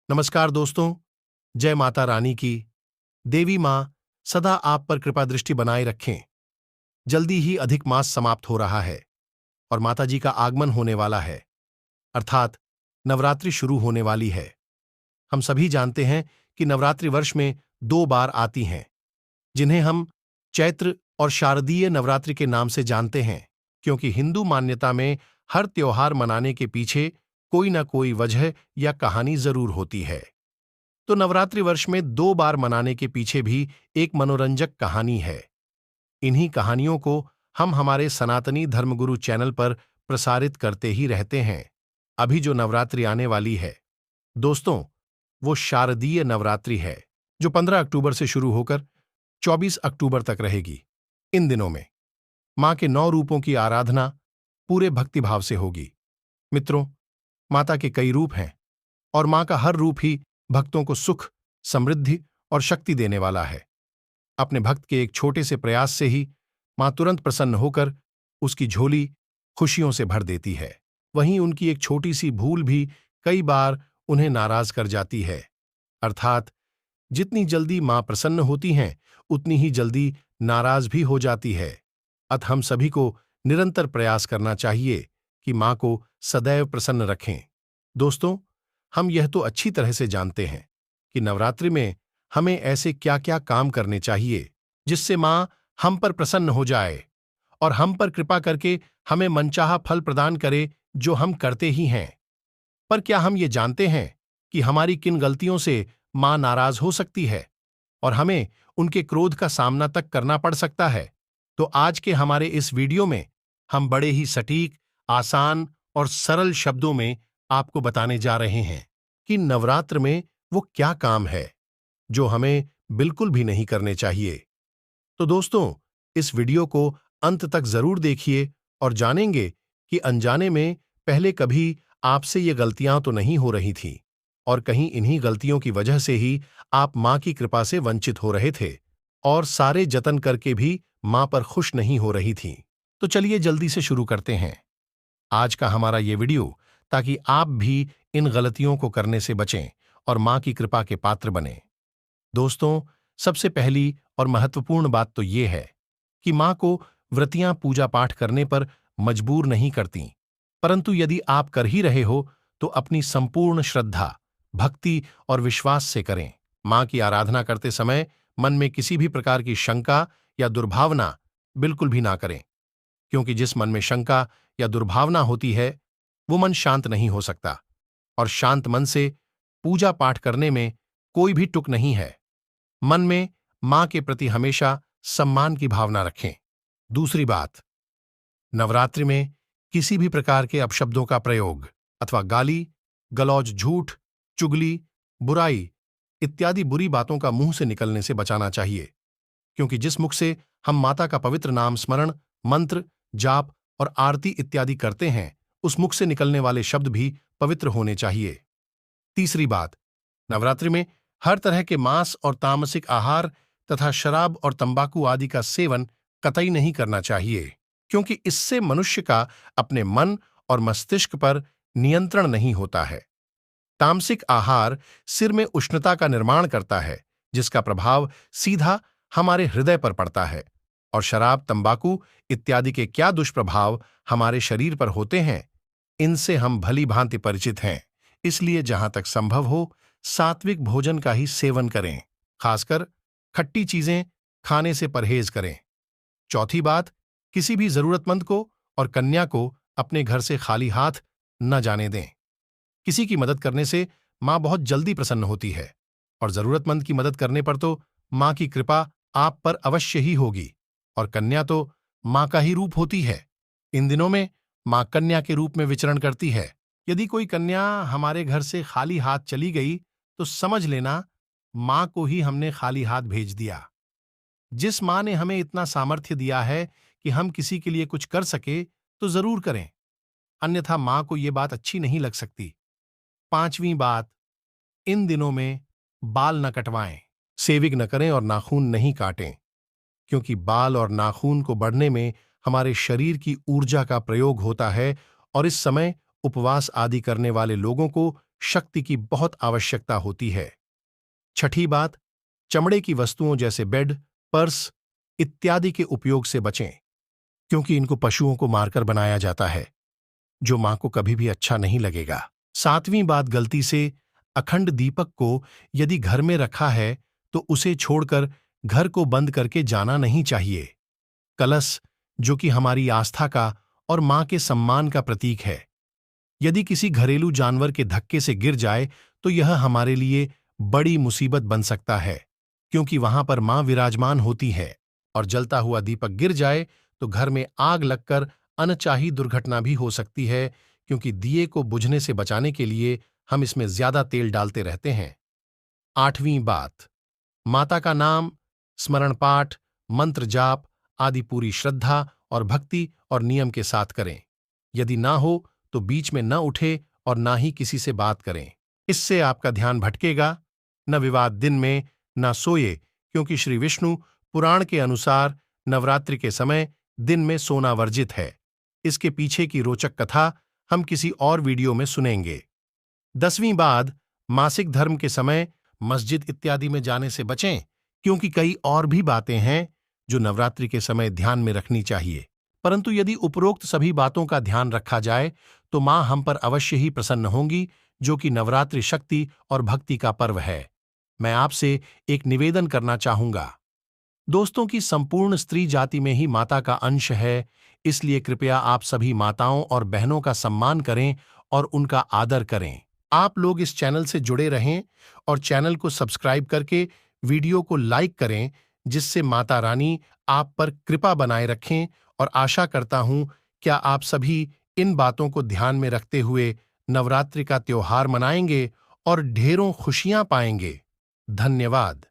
नमस्कार दोस्तों, जय माता रानी की। देवी माँ सदा आप पर कृपा दृष्टि बनाए रखें। जल्दी ही अधिक मास समाप्त हो रहा है और माता जी का आगमन होने वाला है, अर्थात नवरात्रि शुरू होने वाली है। हम सभी जानते हैं कि नवरात्रि वर्ष में 2 बार आती हैं, जिन्हें हम चैत्र और शारदीय नवरात्रि के नाम से जानते हैं, क्योंकि हिंदू मान्यता में हर त्योहार मनाने के पीछे कोई न कोई वजह या कहानी जरूर होती है। तो नवरात्रि वर्ष में 2 बार मनाने के पीछे भी एक मनोरंजक कहानी है। इन्हीं कहानियों को हम हमारे सनातनी धर्मगुरु चैनल पर प्रसारित करते ही रहते हैं। अभी जो नवरात्रि आने वाली है दोस्तों, वो शारदीय नवरात्रि है, जो 15 अक्टूबर से शुरू होकर 24 अक्टूबर तक रहेगी। इन दिनों में मां के 9 रूपों की आराधना पूरे भक्तिभाव से होगी। मित्रों, माता के कई रूप हैं और मां का हर रूप ही भक्तों को सुख, समृद्धि और शक्ति देने वाला है। अपने भक्त के एक छोटे से प्रयास से ही मां तुरंत प्रसन्न होकर उसकी झोली खुशियों से भर देती है। वहीं उनकी एक छोटी सी भूल भी कई बार उन्हें नाराज कर जाती है। अर्थात जितनी जल्दी मां प्रसन्न होती हैं, उतनी ही जल्दी नाराज भी हो जाती है। अतः हम सभी को निरंतर प्रयास करना चाहिए कि मां को सदैव प्रसन्न रखें। दोस्तों, हम यह तो अच्छी तरह से जानते हैं कि नवरात्रि में हमें ऐसे क्या क्या काम करने चाहिए जिससे मां हम पर प्रसन्न हो जाए और हम पर कृपा करके हमें मनचाहा फल प्रदान करे, जो हम करते ही हैं। पर क्या हम ये जानते हैं कि हमारी किन गलतियों से मां नाराज हो सकती है और हमें उनके क्रोध का सामना तक करना पड़ सकता है? तो आज के हमारे इस वीडियो में हम बड़े ही सटीक, आसान और सरल शब्दों में आपको बताने जा रहे हैं कि नवरात्र में वो क्या काम है जो हमें बिल्कुल भी नहीं करने चाहिए। तो दोस्तों, इस वीडियो को अंत तक जरूर देखिए और जानेंगे कि अनजाने में पहले कभी आपसे ये गलतियां तो नहीं हो रही थीं और कहीं इन्हीं गलतियों की वजह से ही आप मां की कृपा से वंचित हो रहे थे और सारे जतन करके भी मां पर खुश नहीं हो रही थीं। तो चलिए जल्दी से शुरू करते हैं आज का हमारा ये वीडियो, ताकि आप भी इन गलतियों को करने से बचें और मां की कृपा के पात्र बनें। दोस्तों, सबसे पहली और महत्वपूर्ण बात तो ये है कि मां को व्रतियां पूजा पाठ करने पर मजबूर नहीं करती, परंतु यदि आप कर ही रहे हो तो अपनी संपूर्ण श्रद्धा, भक्ति और विश्वास से करें। मां की आराधना करते समय मन में किसी भी प्रकार की शंका या दुर्भावना बिल्कुल भी ना करें, क्योंकि जिस मन में शंका या दुर्भावना होती है वो मन शांत नहीं हो सकता और शांत मन से पूजा पाठ करने में कोई भी तुक नहीं है। मन में मां के प्रति हमेशा सम्मान की भावना रखें। दूसरी बात, नवरात्रि में किसी भी प्रकार के अपशब्दों का प्रयोग अथवा गाली गलौज, झूठ, चुगली, बुराई इत्यादि बुरी बातों का मुंह से निकलने से बचाना चाहिए, क्योंकि जिस मुख से हम माता का पवित्र नाम स्मरण, मंत्र, जाप और आरती इत्यादि करते हैं, उस मुख से निकलने वाले शब्द भी पवित्र होने चाहिए। तीसरी बात, नवरात्रि में हर तरह के मांस और तामसिक आहार तथा शराब और तंबाकू आदि का सेवन कतई नहीं करना चाहिए, क्योंकि इससे मनुष्य का अपने मन और मस्तिष्क पर नियंत्रण नहीं होता है। तामसिक आहार सिर में उष्णता का निर्माण करता है, जिसका प्रभाव सीधा हमारे हृदय पर पड़ता है, और शराब, तंबाकू इत्यादि के क्या दुष्प्रभाव हमारे शरीर पर होते हैं, इनसे हम भली भांति परिचित हैं। इसलिए जहां तक संभव हो सात्विक भोजन का ही सेवन करें, खासकर खट्टी चीजें खाने से परहेज करें। चौथी बात, किसी भी जरूरतमंद को और कन्या को अपने घर से खाली हाथ न जाने दें। किसी की मदद करने से मां बहुत जल्दी प्रसन्न होती है और जरूरतमंद की मदद करने पर तो मां की कृपा आप पर अवश्य ही होगी, और कन्या तो मां का ही रूप होती है। इन दिनों में मां कन्या के रूप में विचरण करती है। यदि कोई कन्या हमारे घर से खाली हाथ चली गई तो समझ लेना मां को ही हमने खाली हाथ भेज दिया। जिस मां ने हमें इतना सामर्थ्य दिया है कि हम किसी के लिए कुछ कर सके तो जरूर करें, अन्यथा मां को यह बात अच्छी नहीं लग सकती। पांचवी बात, इन दिनों में बाल न कटवाएं, शेविंग न करें और नाखून नहीं काटें, क्योंकि बाल और नाखून को बढ़ने में हमारे शरीर की ऊर्जा का प्रयोग होता है और इस समय उपवास आदि करने वाले लोगों को शक्ति की बहुत आवश्यकता होती है। छठी बात, चमड़े की वस्तुओं जैसे बेड, पर्स इत्यादि के उपयोग से बचें, क्योंकि इनको पशुओं को मारकर बनाया जाता है, जो मां को कभी भी अच्छा नहीं लगेगा। सातवीं बात, गलती से अखंड दीपक को यदि घर में रखा है तो उसे छोड़कर घर को बंद करके जाना नहीं चाहिए। कलश, जो कि हमारी आस्था का और मां के सम्मान का प्रतीक है, यदि किसी घरेलू जानवर के धक्के से गिर जाए तो यह हमारे लिए बड़ी मुसीबत बन सकता है, क्योंकि वहां पर मां विराजमान होती है। और जलता हुआ दीपक गिर जाए तो घर में आग लगकर अनचाही दुर्घटना भी हो सकती है, क्योंकि दिए को बुझने से बचाने के लिए हम इसमें ज्यादा तेल डालते रहते हैं। आठवीं बात, माता का नाम, स्मरण पाठ, मंत्र जाप आदि पूरी श्रद्धा और भक्ति और नियम के साथ करें। यदि ना हो तो बीच में न उठे और ना ही किसी से बात करें। इससे आपका ध्यान भटकेगा। न विवाद दिन में, न सोए, क्योंकि श्री विष्णु पुराण के अनुसार नवरात्रि के समय दिन में सोना वर्जित है। इसके पीछे की रोचक कथा हम किसी और वीडियो में सुनेंगे। 10वीं बात, मासिक धर्म के समय मस्जिद इत्यादि में जाने से बचें, क्योंकि कई और भी बातें हैं जो नवरात्रि के समय ध्यान में रखनी चाहिए। परंतु यदि उपरोक्त सभी बातों का ध्यान रखा जाए तो मां हम पर अवश्य ही प्रसन्न होंगी, जो कि नवरात्रि शक्ति और भक्ति का पर्व है। मैं आपसे एक निवेदन करना चाहूंगा। दोस्तों की संपूर्ण स्त्री जाति में ही माता का अंश है, इसलिए कृपया आप सभी माताओं और बहनों का सम्मान करें और उनका आदर करें। आप लोग इस चैनल से जुड़े रहें और चैनल को सब्सक्राइब करके वीडियो को लाइक करें, जिससे माता रानी आप पर कृपा बनाए रखें। और आशा करता हूं क्या आप सभी इन बातों को ध्यान में रखते हुए नवरात्रि का त्योहार मनाएंगे और ढेरों खुशियां पाएंगे। धन्यवाद।